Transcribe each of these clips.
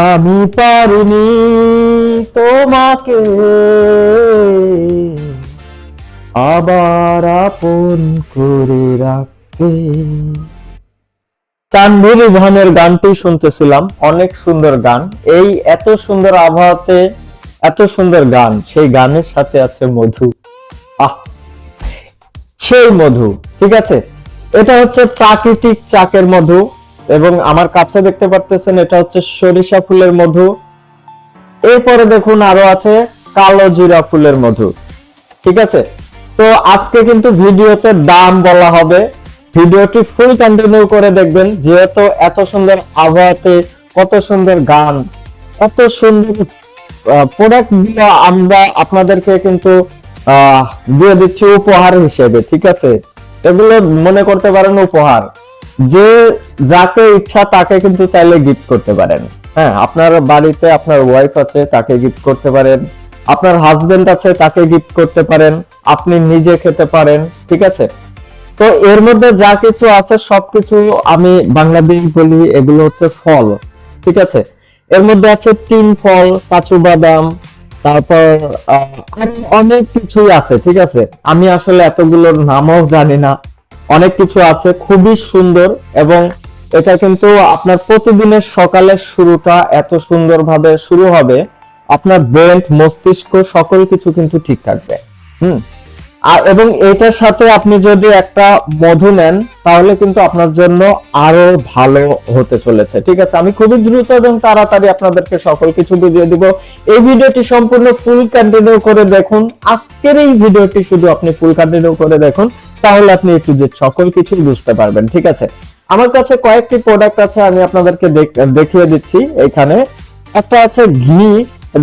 আমি পারিনি তোমাকে আবার আপন করে রাখতে। তানভীর ইভানের গানটি শুনতেছিলাম, অনেক সুন্দর গান। এই এত সুন্দর আবহাওয়াতে এত সুন্দর গান, সেই গানের সাথে আছে মধু। আহ, সেই মধু, ঠিক আছে। এটা হচ্ছে প্রাকৃতিক চাকের মধু, এবং আমার কাছে দেখতে পারতেছেন এটা হচ্ছে সরিষা ফুলের মধু। এরপরে দেখুন আরো আছে কালো জিরা ফুলের মধু, ঠিক আছে। তো আজকে কিন্তু ভিডিওতে দাম বলা হবে, ভিডিওটি ফুল কন্টিনিউ করে দেখবেন, যেহেতু এত সুন্দর আবহাওয়াতে কত সুন্দর গান, এত সুন্দর প্রোডাক্ট গুলো আমরা আপনাদেরকে কিন্তু দিয়ে দিচ্ছি উপহার হিসেবে, ঠিক আছে। এগুলো মনে করতে পারেন উপহার, যে যাকে ইচ্ছা তাকে কিন্তু চাইলে গিফট করতে পারেন। হ্যাঁ, আপনার বাড়িতে আপনার ওয়াইফ আছে, তাকে গিফট করতে পারেন, আপনার হাজবেন্ড আছে, তাকে গিফট করতে পারেন, আপনি নিজে খেতে পারেন, ঠিক আছে। তো এর মধ্যে যা কিছু আছে সবকিছু আমি বাংলাদেশ বলি, এগুলো হচ্ছে ফল, ঠিক আছে। এর মধ্যে আছে তিন ফল, কাজু বাদাম, তারপর আরো অনেক কিছুই আছে, ঠিক আছে। আমি আসলে এতগুলোর নামও জানি না, অনেক কিছু আছে, খুবই সুন্দর। এবং এটা কিন্তু আপনার প্রতিদিনের সকালের শুরুটা এত সুন্দরভাবে শুরু হবে, আপনার ব্রেন মস্তিষ্ক সকল কিছু কিন্তু ঠিক থাকবে। আর এবং এটার সাথে আপনি যদি একটা মধু নেন তাহলে কিন্তু আপনার জন্য আরো ভালো হতে চলেছে, ঠিক আছে। আমি খুবই দ্রুত এবং তাড়াতাড়ি আপনাদেরকে সকল কিছু বুঝিয়ে দিব। এই ভিডিওটি সম্পূর্ণ ফুল কন্টিনিউ করে দেখুন, আজকের এই ভিডিওটি শুধু আপনি ফুল কন্টিনিউ করে দেখুন, তাহলে আপনি একটু যে সকল কিছু বুঝতে পারবেন, ঠিক আছে। আমার কাছে কয়েকটি প্রোডাক্ট আছে, আমি আপনাদেরকে দেখিয়ে দিচ্ছি। এখানে একটা আছে ঘি,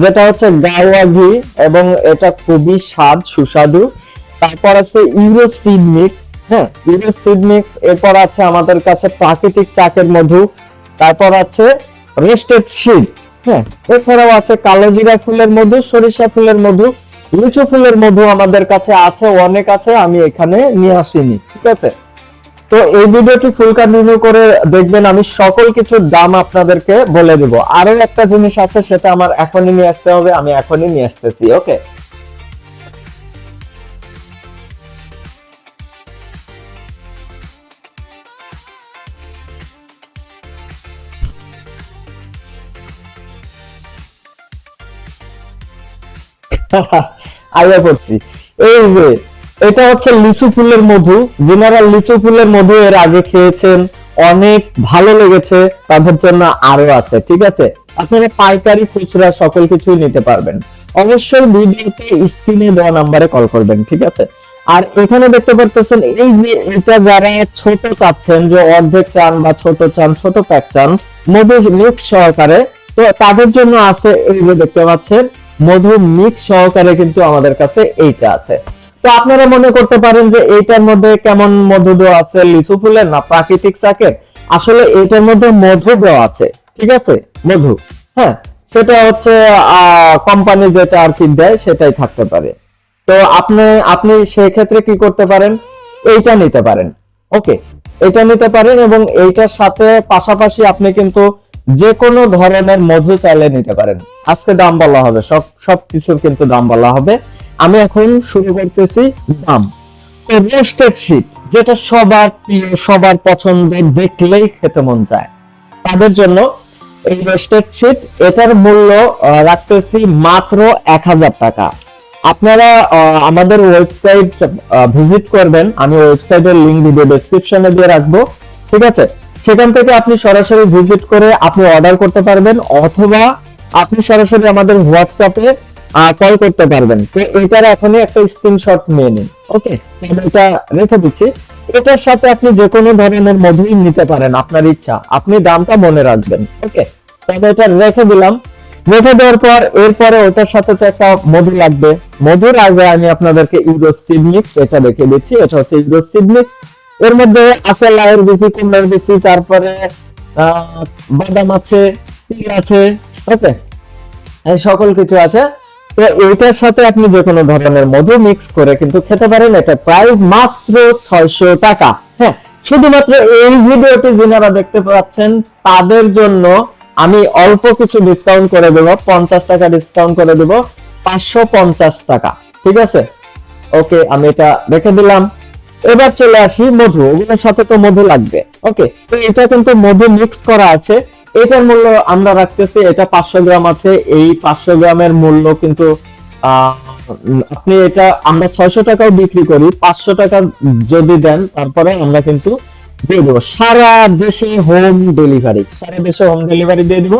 যেটা হচ্ছে গাওয়া ঘি, এবং এটা খুবই স্বাদ সুস্বাদু। তারপর আছে ইউরো সিড মিক্স, হ্যাঁ, ইউরো সিড মিক্স। এরপর আছে আমাদের কাছে প্রাকৃতিক চাকের মধু, তারপর আছে রোস্টেড শিট, হ্যাঁ। এছাড়াও আছে কালো জিরা ফুলের মধু, সরিষা ফুলের মধু, লিচু ফুলের মধু আমাদের কাছে আছে, অনেক আছে, আমি এখানে নিয়ে আসিনি, ঠিক আছে। তো এই ভিডিওটি ফুল কন্টিনিউ করে দেখবেন, আমি সকল কিছুর দাম আপনাদেরকে বলে দিব। আরো একটা জিনিস আছে, সেটা আমার এখনই নিয়ে আসতে হবে, আমি এখনই নিয়ে আসতেছি, ওকে। আইয়া পড়ছি। এই যে এটা হচ্ছে লিচু ফুলের মধু, যারা লিচু ফুলের মধু এর আগে খেয়েছেন, অনেক ভালো লেগেছে, তাদের জন্য আরো আছে, ঠিক আছে। আপনারা পাইকারি খুচরা সকল কিছুই নিতে পারবেন। অবশ্যই ভিডিওতে স্ক্রিনে দেওয়া নম্বরে কল করবেন, ঠিক আছে। আর এখানে দেখতে পাচ্ছেন এই যে এটা যারা ছোট চাচ্ছেন, যে অর্ধেক চান বা ছোট চান, ছোট প্যাক চান মধু মিক্স সহকারে, তো তাদের জন্য আছে এই যে দেখতে পাচ্ছেন মধু মিক্স সহকারে কিন্তু আমাদের কাছে এইটা আছে। তো আপনারা মনে করতে পারেন যে এইটার মধ্যে কেমন মধু দেওয়া আছে, লিচু ফুলের না প্রাকৃতিক চাকের? আসলে এইটার মধ্যে মধু দেওয়া আছে, ঠিক আছে, মধু, হ্যাঁ। সেটা হচ্ছে কোম্পানি যেটা আর কি দেয় সেটাই থাকতে পারে। তো আপনি আপনি সেই ক্ষেত্রে কি করতে পারেন, এইটা নিতে পারেন, ওকে। এটা নিতে পারেন, এবং এইটার সাথে পাশাপাশি আপনি কিন্তু যে কোনো ধরনের মধু চাইলে নিতে পারেন। আজকে দাম বলা হবে, সব কিছুর কিন্তু দাম বলা হবে। আমি এখন শুরু করতেছি দাম। রোস্টেড শিট, যেটা সবার প্রিয়, সবার পছন্দ, দেখলেই খেতে মন চায়, তাদের জন্য এই রোস্টেড শিট, এটার মূল্য রাখতেছি মাত্র 1000 টাকা। আপনারা আমাদের ওয়েবসাইট ভিজিট করবেন, আমি ওয়েবসাইটের লিংক ভিডিও ডেসক্রিপশনে দিয়ে রাখবো, ঠিক আছে। সেখান থেকে আপনি সরাসরি ভিজিট করে আপনি অর্ডার করতে পারবেন, অথবা আপনি সরাসরি আমাদের হোয়াটসঅ্যাপে কল করতে পারবেন। তো এটার এখনই একটা স্ক্রিনশট নিয়ে নিন, ওকে। আমি এটা রেখে দিচ্ছি। এটার সাথে আপনি যে কোনো ধরনের মধুই নিতে পারেন, আপনার ইচ্ছা, আপনি দামটা মনে রাখবেন, ওকে। তবে এটা রেখে দিলাম। রেখে দেওয়ার পর এরপরে ওটার সাথে তো একটা মধু লাগবে। মধুর আগে আমি আপনাদেরকে ইউরো সিড মিক্স এটা রেখে দিচ্ছি, এটা হচ্ছে ইউরো সিড মিক্স। এর মধ্যে আছে লাউয়ের বিচি, কুমড়ার বিচি, তারপরে বাদাম আছে, তিল আছে, ওকে, এই সকল কিছু আছে। তো এইটার সাথে আপনি যে কোনো ধরনের মধু মিক্স করে কিন্তু খেতে পারেন। এটা প্রাইস মাত্র 600 টাকা। হ্যাঁ, শুধুমাত্র এই ভিডিওটি যারা দেখতে পাচ্ছেন তাদের জন্য আমি অল্প কিছু ডিসকাউন্ট করে দেবো, 50 টাকা ডিসকাউন্ট করে দেবো, 550 টাকা। ঠিক আছে, ওকে, আমি এটা রেখে দিলাম। এবার চলে আসি মধু, এগুলোর সাথে তো মধু লাগবে। ওকে, তো এটা কিন্তু মধু মিক্স করা আছে। এটার মূল্য আমরা রাখতেছি, এটা 500 গ্রাম আছে। এই 500 গ্রামের মূল্য কিন্তু আপনি এটা আমরা 600 টাকাও বিক্রি করি, 500 টাকা যদি দেন তারপরে আমরা কিন্তু দিয়ে দেবো সারা দেশে হোম ডেলিভারি, সারা দেশে হোম ডেলিভারি দিয়ে দিব।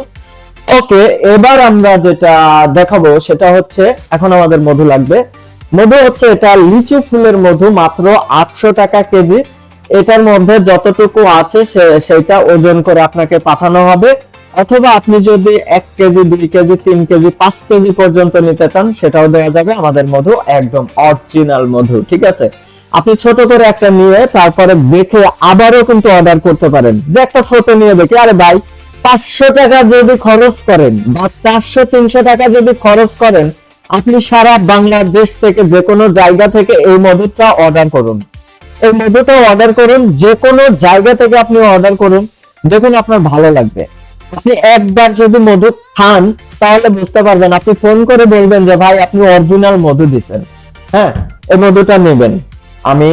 ওকে, এবার আমরা যেটা দেখাবো সেটা হচ্ছে, এখন আমাদের মধু লাগবে। মধু হচ্ছে এটা লিচু ফুলের মধু, মাত্র 800 টাকা কেজি। এটার মধ্যে যতটুকু আছে সেটা ওজন করে আপনাকে পাঠানো হবে, অথবা আপনি যদি 1 কেজি 2 কেজি 3 কেজি 5 কেজি পর্যন্ত নিতে চান সেটাও দেওয়া যাবে। আমাদের মধু একদম অরিজিনাল মধু। ঠিক আছে, আপনি ছোট করে একটা নিয়ে তারপরে দেখে আবারও কিন্তু অর্ডার করতে পারেন। যে একটা ছোট নিয়ে দেখি, আরে ভাই 500 টাকা যদি খরচ করেন বা 400-300 টাকা যদি খরচ করেন, আপনি সারা বাংলাদেশ থেকে যে কোনো জায়গা থেকে এই মধুটা অর্ডার করুন, এই মধুটা অর্ডার করুন, যে কোনো জায়গা থেকে আপনি অর্ডার করুন, দেখুন আপনার ভালো লাগবে। আপনি একবার যদি মধু খান তাহলে বুঝতে পারবেন, আপনি ফোন করে বলবেন যে ভাই আপনি অরিজিনাল মধু দিচ্ছেন। হ্যাঁ, এই মধুটা নেবেন। আমি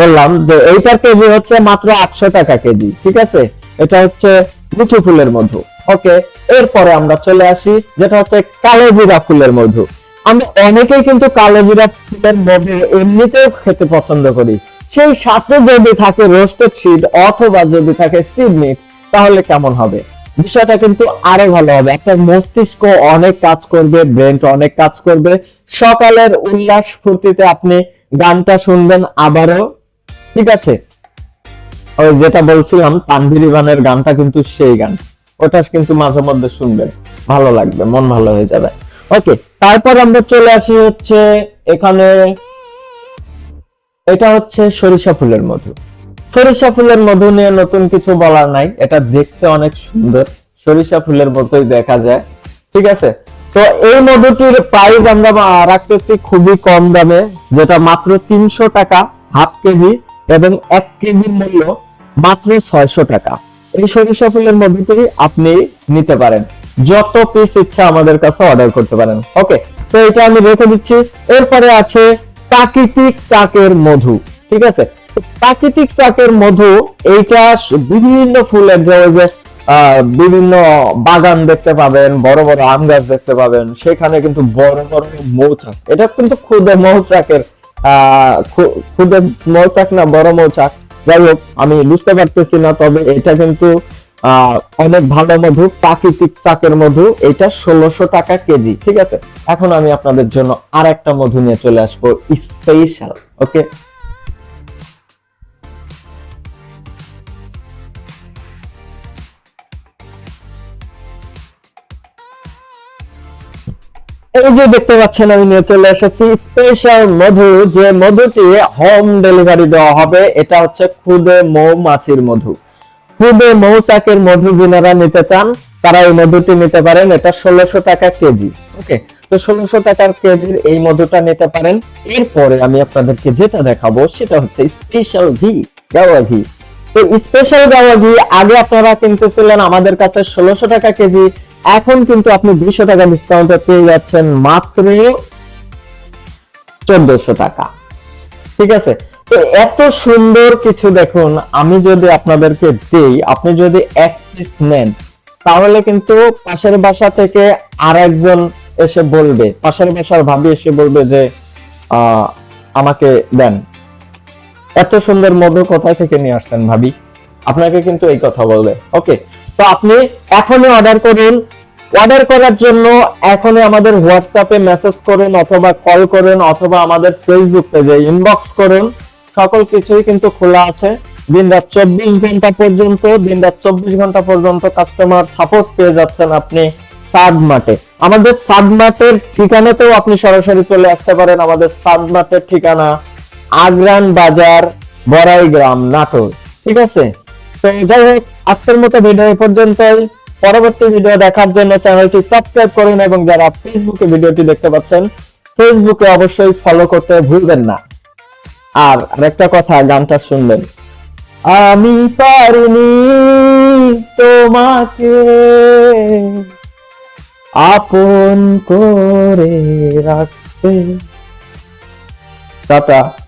বললাম যে এইটার কেজি হচ্ছে মাত্র 800 টাকা কেজি। ঠিক আছে, এটা হচ্ছে লিচু ফুলের মধু। ওকে, এরপরে আমরা চলে আসি যেটা হচ্ছে কালোজিরা ফুলের মধু। আমরা অনেকেই কিন্তু কালোজিরা ফুলের মধু এমনিতেও খেতে পছন্দ করি, সেই সাথে যদি থাকে রোস্টেড সিড অথবা যদি থাকে সিড মিক্স, তাহলে কেমন হবে? বিষয়টা কিন্তু আরো ভালো হবে। একটা মস্তিষ্ক অনেক কাজ করবে, ব্রেন অনেক কাজ করবে। সকালের উল্লাস ফুর্তিতে আপনি গানটা শুনবেন আবারও। ঠিক আছে, ওই যেটা বলছিলাম তানভীর ইমানের গানটা কিন্তু সেই গান, ওটা কিন্তু মাঝে মধ্যে শুনবেন, ভালো লাগবে, মন ভালো হয়ে যাবে। ওকে, তারপর আমরা চলে আসি হচ্ছে এখানে, এটা হচ্ছে সরিষা ফুলের মধু। সরিষা ফুলের মধু নিয়ে নতুন কিছু বলার নাই, এটা দেখতে অনেক সুন্দর, সরিষা ফুলের মতোই দেখা যায়। ঠিক আছে, তো এই মধুটির প্রাইস আমরা রাখতেছি খুবই কম দামে, যেটা মাত্র 300 টাকা হাফ কেজি, এবং 1 কেজির মূল্য মাত্র 600 টাকা। এই সরিষা ফুলের মধুটি আপনি নিতে পারেন, যত পিস ইচ্ছা আমাদের কাছে অর্ডার করতে পারেন। ওকে, তো এটা আমি রেখে দিচ্ছি। এরপরে আছে প্রাকৃতিক চাকের মধু। ঠিক আছে, প্রাকৃতিক চাকের মধু, এইটা বিভিন্ন ফুলের যে বিভিন্ন বাগান দেখতে পাবেন, বড় বড় আম গাছ দেখতে পাবেন, সেখানে কিন্তু বড় বড় মৌচাক, এটা কিন্তু খুদে মৌচাকের খুদে মৌচাক না বড় মৌচাক, যাই হোক আমি বুঝতে পারতেছি না, তবে এটা কিন্তু অনেক ভালো মধু, প্রাকৃতিক চাকের মধু। এটা 1600 টাকা কেজি। ঠিক আছে, এখন আমি আপনাদের জন্য আর একটা মধু নিয়ে চলে আসবো, স্পেশাল। ওকে, এই যে দেখতে পাচ্ছেন আমি নিয়ে চলে এসেছি স্পেশাল মধু, যে মধুটি হোম ডেলিভারি দেওয়া হবে। এটা হচ্ছে খুদে মৌমাছির মধু, খুদে মৌচাকের মধু। যারা নিতে চান তারা এই মধুটি নিতে পারেন, এটা 1600 টাকা কেজি। ওকে, তো 1600 টাকার কেজির এই মধুটা নিতে পারেন। এরপরে আমি আপনাদেরকে যেটা দেখাবো সেটা হচ্ছে স্পেশাল ঘি, গাওয়া ঘি। তো স্পেশাল গাওয়া ঘি আগে আপনারা কিনতেছিলেন আমাদের কাছে 1600 টাকা কেজি, এখন কিন্তু আপনি 200 টাকা ডিসকাউন্টে পেয়ে যাচ্ছেন মাত্র 1400 টাকা। ঠিক আছে, তো এত সুন্দর কিছু দেখুন, আমি যদি আপনাদেরকে দেই, আপনি যদি 1 পিস নেন তাহলে কিন্তু পাশের বাসা থেকে আরেকজন এসে বলবে, পাশের বাসার ভাবি এসে বলবে যে আমাকে দেন, এত সুন্দর মধু কোথায় থেকে নিয়ে আসছেন ভাবি, আপনাকে কিন্তু এই কথা বলবে। ওকে, তো আপনি এখনই অর্ডার করুন। অর্ডার করার জন্য এখনই আমাদের হোয়াটসঅ্যাপে মেসেজ করুন, অথবা কল করুন, অথবা আমাদের ফেসবুক পেজে ইনবক্স করুন। সকল কিছুই কিন্তু খোলা আছে, দিনরাত 24 ঘন্টা পর্যন্ত, দিনরাত 24 ঘন্টা পর্যন্ত কাস্টমার সাপোর্ট পেয়ে যাচ্ছেন আপনি সাদ মার্টে। আমাদের সাদ মার্টের ঠিকানাতেও আপনি সরাসরি চলে আসতে পারেন। আমাদের সাদ মার্টের ঠিকানা আগ্রান বাজার, বড়াইগ্রাম, নাটোর। ঠিক আছে, তো যাই হোক, আজকের মতো ভিডিও এই পর্যন্তই। পরবর্তী ভিডিও দেখার জন্য চ্যানেলটি সাবস্ক্রাইব করুন, এবং যারা ফেসবুকে ভিডিওটি দেখতে পাচ্ছেন ফেসবুকে অবশ্যই ফলো করতে ভুলবেন না। আর আরেকটা কথা, গানটা শুনবেন, আমি পারিনি তোমাকে আপন করে রাখতে। টাটা।